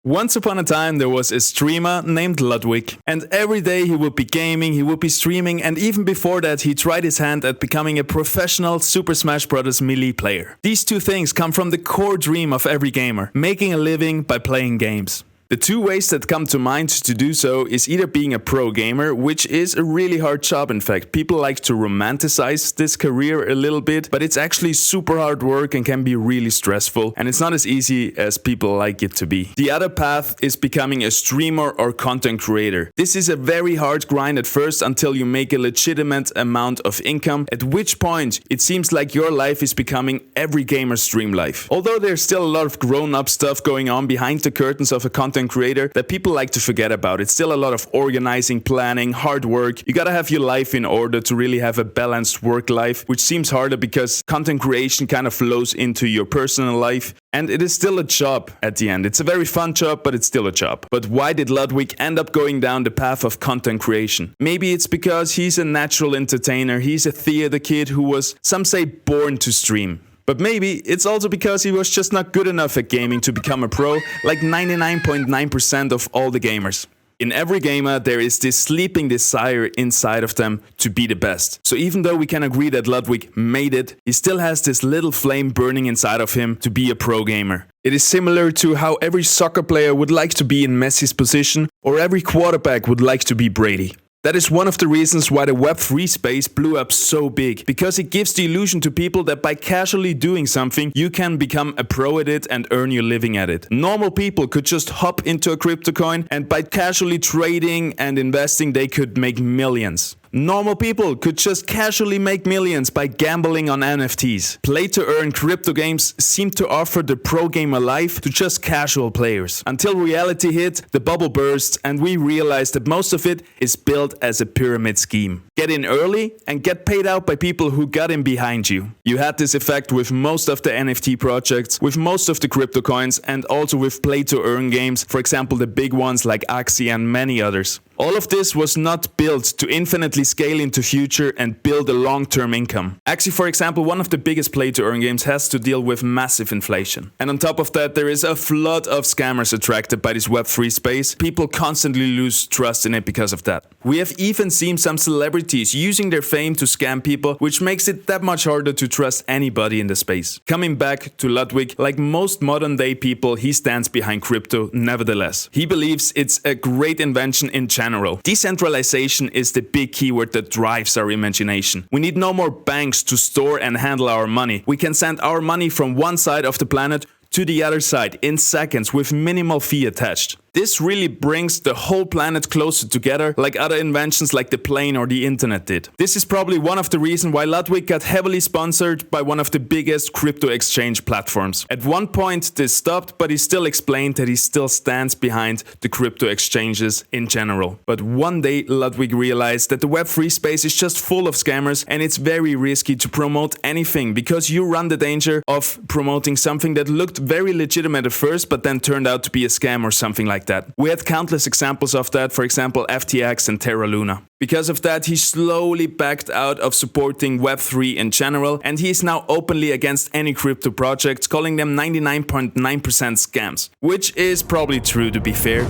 Once upon a time, there was a streamer named Ludwig, and every day he would be gaming, he would be streaming, and even before that, he tried his hand at becoming a professional Super Smash Bros. Melee player. These two things come from the core dream of every gamer, making a living by playing games. The two ways that come to mind to do so is either being a pro gamer, which is a really hard job in fact. People like to romanticize this career a little bit, but it's actually super hard work and can be really stressful, and it's not as easy as people like it to be. The other path is becoming a streamer or content creator. This is a very hard grind at first until you make a legitimate amount of income, at which point it seems like your life is becoming every gamer's dream life. Although there's still a lot of grown-up stuff going on behind the curtains of a content creator that people like to forget about. It's still a lot of organizing, planning, hard work. You gotta have your life in order to really have a balanced work life, which seems harder because content creation kind of flows into your personal life. And it is still a job at the end. It's a very fun job, but it's still a job. But why did Ludwig end up going down the path of content creation? Maybe it's because he's a natural entertainer. He's a theater kid who was, some say, born to stream. But maybe it's also because he was just not good enough at gaming to become a pro, like 99.9% of all the gamers. In every gamer, there is this sleeping desire inside of them to be the best. So even though we can agree that Ludwig made it, he still has this little flame burning inside of him to be a pro gamer. It is similar to how every soccer player would like to be in Messi's position, or every quarterback would like to be Brady. That is one of the reasons why the Web3 space blew up so big, because it gives the illusion to people that by casually doing something, you can become a pro at it and earn your living at it. Normal people could just hop into a crypto coin, and by casually trading and investing, they could make millions. Normal people could just casually make millions by gambling on NFTs. Play-to-earn crypto games seem to offer the pro gamer life to just casual players. Until reality hit, the bubble burst, and we realized that most of it is built as a pyramid scheme. Get in early and get paid out by people who got in behind you. You had this effect with most of the NFT projects, with most of the crypto coins, and also with play-to-earn games, for example the big ones like Axie and many others. All of this was not built to infinitely scale into future and build a long-term income. Axie, for example, one of the biggest play-to-earn games, has to deal with massive inflation. And on top of that, there is a flood of scammers attracted by this Web3 space. People constantly lose trust in it because of that. We have even seen some celebrities using their fame to scam people, which makes it that much harder to trust anybody in the space. Coming back to Ludwig, like most modern-day people, he stands behind crypto nevertheless. He believes it's a great invention in general. Decentralization is the big keyword that drives our imagination. We need no more banks to store and handle our money. We can send our money from one side of the planet to the other side in seconds with minimal fee attached. This really brings the whole planet closer together, like other inventions like the plane or the internet did. This is probably one of the reasons why Ludwig got heavily sponsored by one of the biggest crypto exchange platforms. At one point this stopped, but he still explained that he still stands behind the crypto exchanges in general. But one day Ludwig realized that the Web3 space is just full of scammers, and it's very risky to promote anything because you run the danger of promoting something that looked very legitimate at first but then turned out to be a scam or something like that. We had countless examples of that, for example FTX and Terra Luna. Because of that, he slowly backed out of supporting Web3 in general, and he is now openly against any crypto projects, calling them 99.9% scams. Which is probably true, to be fair.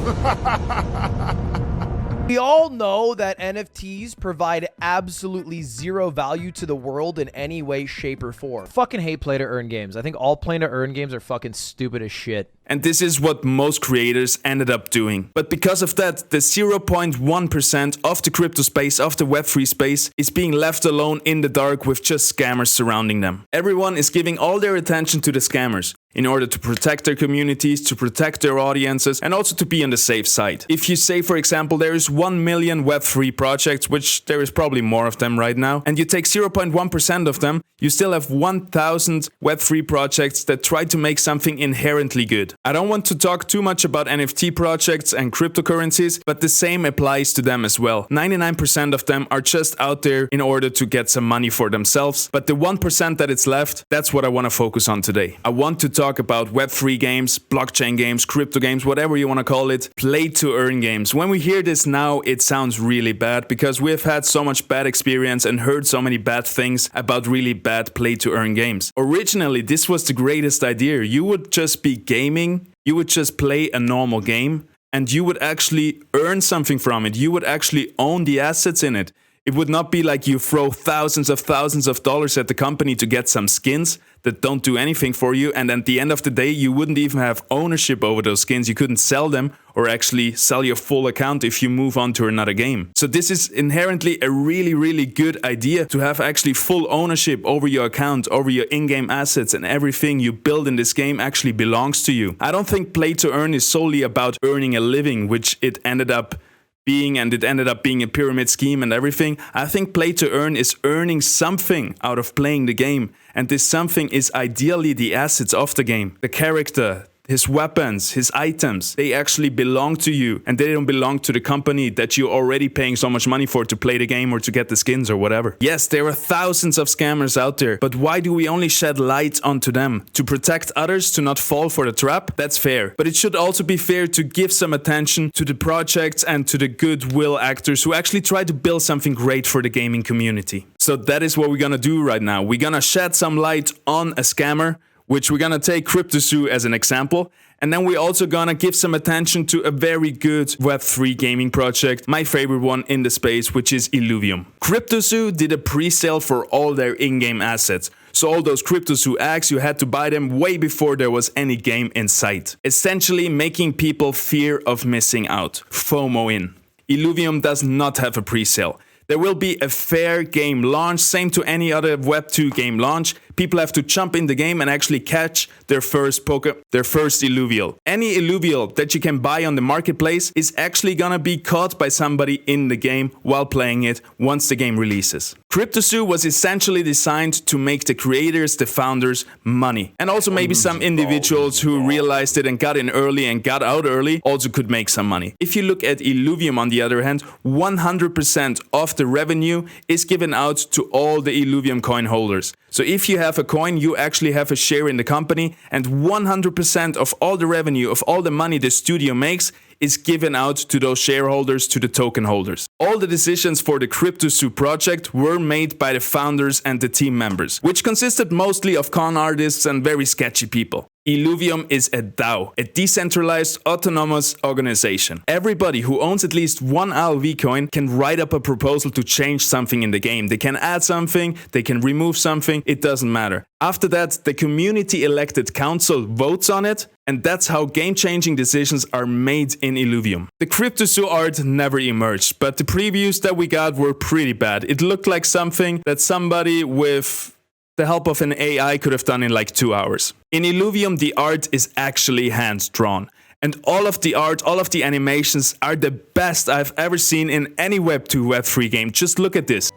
We all know that NFTs provide absolutely zero value to the world in any way, shape, or form. Fucking hate play-to-earn games. I think all play-to-earn games are fucking stupid as shit. And this is what most creators ended up doing. But because of that, the 0.1% of the crypto space, of the Web3 space, is being left alone in the dark with just scammers surrounding them. Everyone is giving all their attention to the scammers in order to protect their communities, to protect their audiences, and also to be on the safe side. If you say, for example, there is 1 million Web3 projects, which there is probably more of them right now, and you take 0.1% of them, you still have 1,000 Web3 projects that try to make something inherently good. I don't want to talk too much about NFT projects and cryptocurrencies, but the same applies to them as well. 99% of them are just out there in order to get some money for themselves, but the 1% that is left, that's what I want to focus on today. I want to talk about Web3 games, blockchain games, crypto games, whatever you want to call it, play-to-earn games. When we hear this now, it sounds really bad because we have had so much bad experience and heard so many bad things about really bad play-to-earn games. Originally, this was the greatest idea. You would just be gaming You would just play a normal game and you would actually earn something from it. You would actually own the assets in it. It would not be like you throw thousands of dollars at the company to get some skins that don't do anything for you, and at the end of the day, you wouldn't even have ownership over those skins. You couldn't sell them or actually sell your full account if you move on to another game. So this is inherently a really, really good idea to have actually full ownership over your account, over your in-game assets, and everything you build in this game actually belongs to you. I don't think play to earn is solely about earning a living, which it ended up being, and it ended up being a pyramid scheme and everything. I think play to earn is earning something out of playing the game, and this something is ideally the assets of the game. The character, his weapons, his items, they actually belong to you, and they don't belong to the company that you're already paying so much money for to play the game or to get the skins or whatever. Yes, there are thousands of scammers out there, but why do we only shed light onto them? To protect others to not fall for the trap? That's fair. But it should also be fair to give some attention to the projects and to the goodwill actors who actually try to build something great for the gaming community. So that is what we're gonna do right now. We're gonna shed some light on a scammer, which we're gonna take CryptoZoo as an example, and then we're also gonna give some attention to a very good Web3 gaming project, my favorite one in the space, which is Illuvium. CryptoZoo did a pre-sale for all their in-game assets. So all those CryptoZoo eggs, you had to buy them way before there was any game in sight. Essentially making people fear of missing out, FOMO in. Illuvium does not have a pre-sale. There will be a fair game launch, same to any other Web2 game launch. People have to jump in the game and actually catch their first Illuvial. Any Illuvial that you can buy on the marketplace is actually gonna be caught by somebody in the game while playing it once the game releases. CryptoZoo was essentially designed to make the creators, the founders, money. And also maybe some individuals who realized it and got in early and got out early also could make some money. If you look at Illuvium on the other hand, 100% of the revenue is given out to all the Illuvium coin holders. So if you have a coin, you actually have a share in the company, and 100% of all the revenue, of all the money the studio makes, is given out to those shareholders, to the token holders. All the decisions for the CryptoZoo project were made by the founders and the team members, which consisted mostly of con artists and very sketchy people. Illuvium is a DAO, a decentralized autonomous organization. Everybody who owns at least one ILV coin can write up a proposal to change something in the game. They can add something, they can remove something, it doesn't matter. After that, the community elected council votes on it, and that's how game-changing decisions are made in Illuvium. The CryptoZoo art never emerged, but the previews that we got were pretty bad. It looked like something that somebody with the help of an AI could have done in like 2 hours. In Illuvium, the art is actually hand-drawn. And all of the art, all of the animations are the best I've ever seen in any Web2, Web3 game. Just look at this.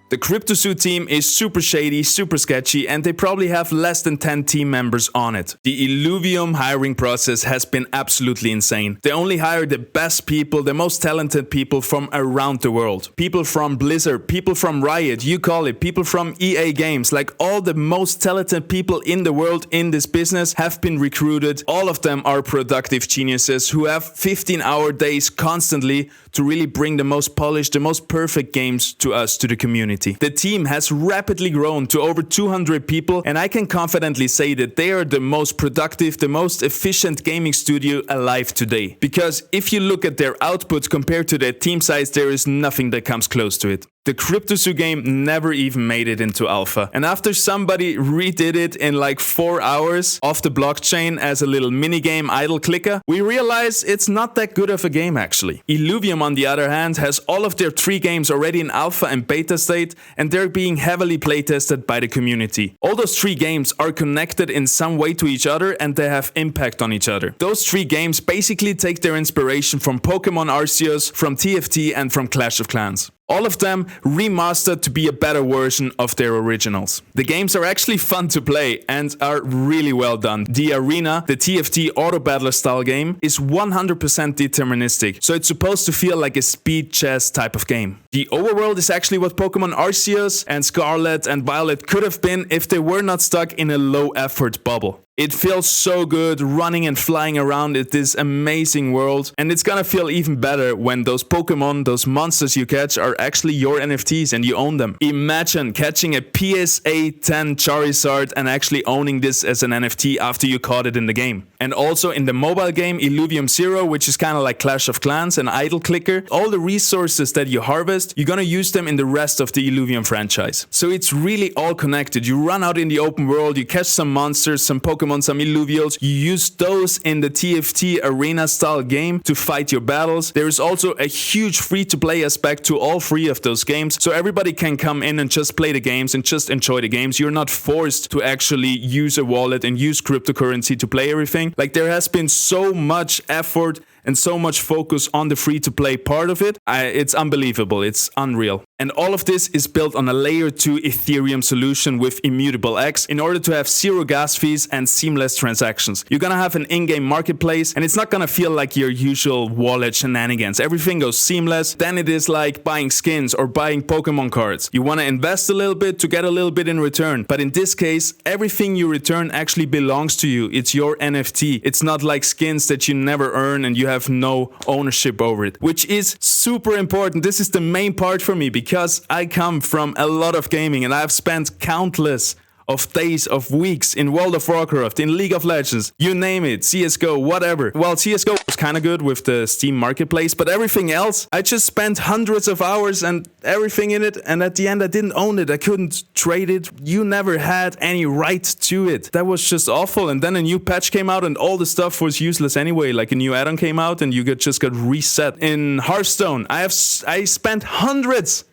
The CryptoZoo team is super shady, super sketchy, and they probably have less than 10 team members on it. The Illuvium hiring process has been absolutely insane. They only hire the best people, the most talented people from around the world. People from Blizzard, people from Riot, you call it, people from EA Games, like all the most talented people in the world in this business have been recruited. All of them are productive geniuses who have 15-hour days constantly to really bring the most polished, the most perfect games to us, to the community. The team has rapidly grown to over 200 people, and I can confidently say that they are the most productive, the most efficient gaming studio alive today. Because if you look at their output compared to their team size, there is nothing that comes close to it. The CryptoZoo game never even made it into alpha. And after somebody redid it in like 4 hours off the blockchain as a little minigame idle clicker, we realized it's not that good of a game actually. Illuvium on the other hand has all of their 3 games already in alpha and beta state, and they're being heavily playtested by the community. All those 3 games are connected in some way to each other, and they have impact on each other. Those 3 games basically take their inspiration from Pokemon Arceus, from TFT, and from Clash of Clans. All of them remastered to be a better version of their originals. The games are actually fun to play and are really well done. The Arena, the TFT Autobattler style game, is 100% deterministic, so it's supposed to feel like a speed chess type of game. The Overworld is actually what Pokemon Arceus and Scarlet and Violet could have been if they were not stuck in a low effort bubble. It feels so good running and flying around in this amazing world, and it's gonna feel even better when those Pokemon, those monsters you catch, are actually your NFTs and you own them. Imagine catching a PSA 10 Charizard and actually owning this as an NFT after you caught it in the game. And also in the mobile game Illuvium 0, which is kind of like Clash of Clans and Idle Clicker, all the resources that you harvest, you're gonna use them in the rest of the Illuvium franchise. So it's really all connected. You run out in the open world, you catch some monsters, some Pokemon, some Illuvials, you use those in the TFT arena style game to fight your battles. There is also a huge free-to-play aspect to all three of those games, so everybody can come in and just play the games and just enjoy the games. You're not forced to actually use a wallet and use cryptocurrency to play everything. Like, there has been so much effort and so much focus on the free-to-play part of it. It's unbelievable. It's unreal. And all of this is built on a layer 2 Ethereum solution with Immutable X in order to have zero gas fees and seamless transactions. You're gonna have an in-game marketplace, and it's not gonna feel like your usual wallet shenanigans. Everything goes seamless. Then it is like buying skins or buying Pokemon cards. You wanna invest a little bit to get a little bit in return. But in this case, everything you return actually belongs to you. It's your NFT. It's not like skins that you never earn and you have no ownership over it, which is super important. This is the main part for me because I come from a lot of gaming and I've spent countless of days, of weeks in World of Warcraft, in League of Legends, you name it, CSGO, whatever. Well, CSGO was kind of good with the Steam Marketplace, but everything else, I just spent hundreds of hours and everything in it, and at the end I didn't own it, I couldn't trade it, you never had any right to it. That was just awful, and then a new patch came out and all the stuff was useless anyway, like a new add-on came out and you just got reset. In Hearthstone, I spent hundreds,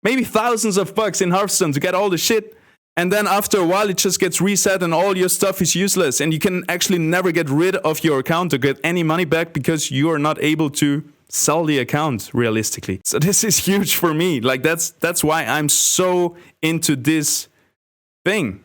maybe thousands of bucks in Hearthstone to get all the shit. And then after a while, it just gets reset and all your stuff is useless. And you can actually never get rid of your account or get any money back because you are not able to sell the account realistically. So this is huge for me. Like that's why I'm so into this thing.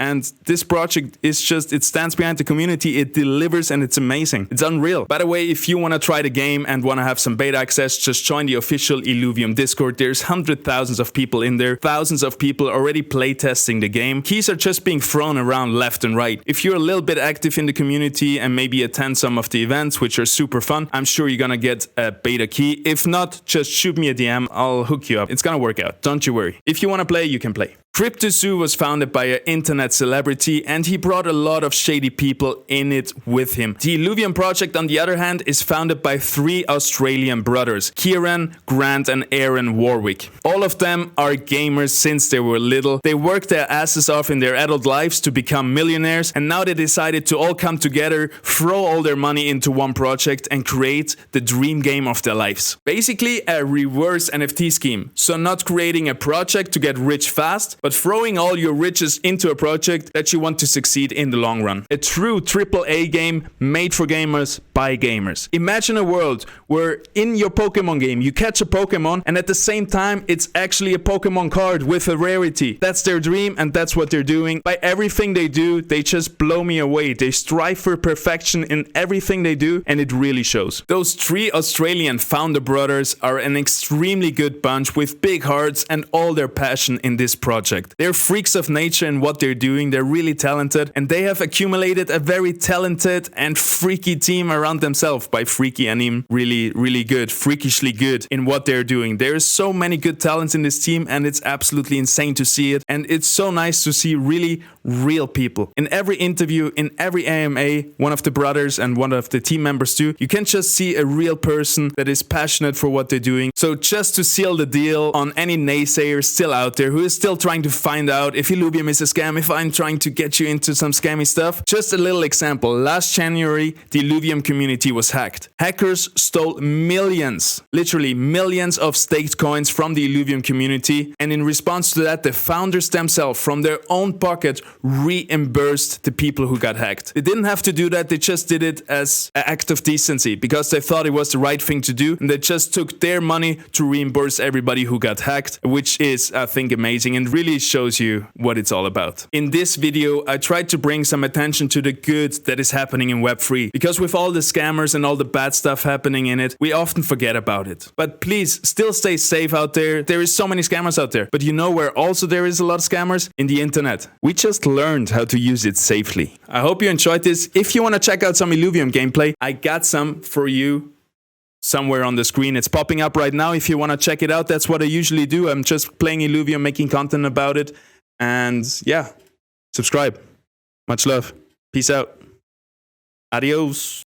And this project is just, it stands behind the community, it delivers, and it's amazing. It's unreal. By the way, if you want to try the game and want to have some beta access, just join the official Illuvium Discord. There's hundreds of thousands of people in there. Thousands of people already playtesting the game. Keys are just being thrown around left and right. If you're a little bit active in the community and maybe attend some of the events, which are super fun, I'm sure you're gonna get a beta key. If not, just shoot me a DM. I'll hook you up. It's gonna work out. Don't you worry. If you want to play, you can play. CryptoZoo was founded by an internet celebrity and he brought a lot of shady people in it with him. The Illuvium project, on the other hand, is founded by 3 Australian brothers, Kieran, Grant and Aaron Warwick. All of them are gamers since they were little. They worked their asses off in their adult lives to become millionaires, and now they decided to all come together, throw all their money into one project and create the dream game of their lives. Basically a reverse NFT scheme. So not creating a project to get rich fast, but throwing all your riches into a project that you want to succeed in the long run. A true AAA game made for gamers by gamers. Imagine a world where in your Pokemon game you catch a Pokemon and at the same time it's actually a Pokemon card with a rarity. That's their dream and that's what they're doing. By everything they do, they just blow me away. They strive for perfection in everything they do and it really shows. Those 3 Australian founder brothers are an extremely good bunch with big hearts and all their passion in this project. They're freaks of nature in what they're doing, they're really talented, and they have accumulated a very talented and freaky team around themselves. By freaky, I mean really, really good, freakishly good in what they're doing. There's so many good talents in this team, and it's absolutely insane to see it, and it's so nice to see really real people. In every interview, in every AMA, one of the brothers and one of the team members too, you can just see a real person that is passionate for what they're doing. So just to seal the deal on any naysayer still out there who is still trying to find out if Illuvium is a scam, if I'm trying to get you into some scammy stuff. Just a little example. Last January, the Illuvium community was hacked. Hackers stole millions, literally millions of staked coins from the Illuvium community, and in response to that, the founders themselves, from their own pocket, reimbursed the people who got hacked. They didn't have to do that, they just did it as an act of decency, because they thought it was the right thing to do, and they just took their money to reimburse everybody who got hacked, which is, I think, amazing and really shows you what it's all about. In this video, I tried to bring some attention to the good that is happening in Web3, because with all the scammers and all the bad stuff happening in it, we often forget about it. But please, still stay safe out there. There is so many scammers out there. But you know where also there is a lot of scammers? In the internet. We just learned how to use it safely. I hope you enjoyed this. If you want to check out some Illuvium gameplay, I got some for you somewhere on the screen. It's popping up right now if you want to check it out. That's what I usually do. I'm just playing Illuvium, making content about it. And yeah, subscribe. Much love. Peace out. Adios.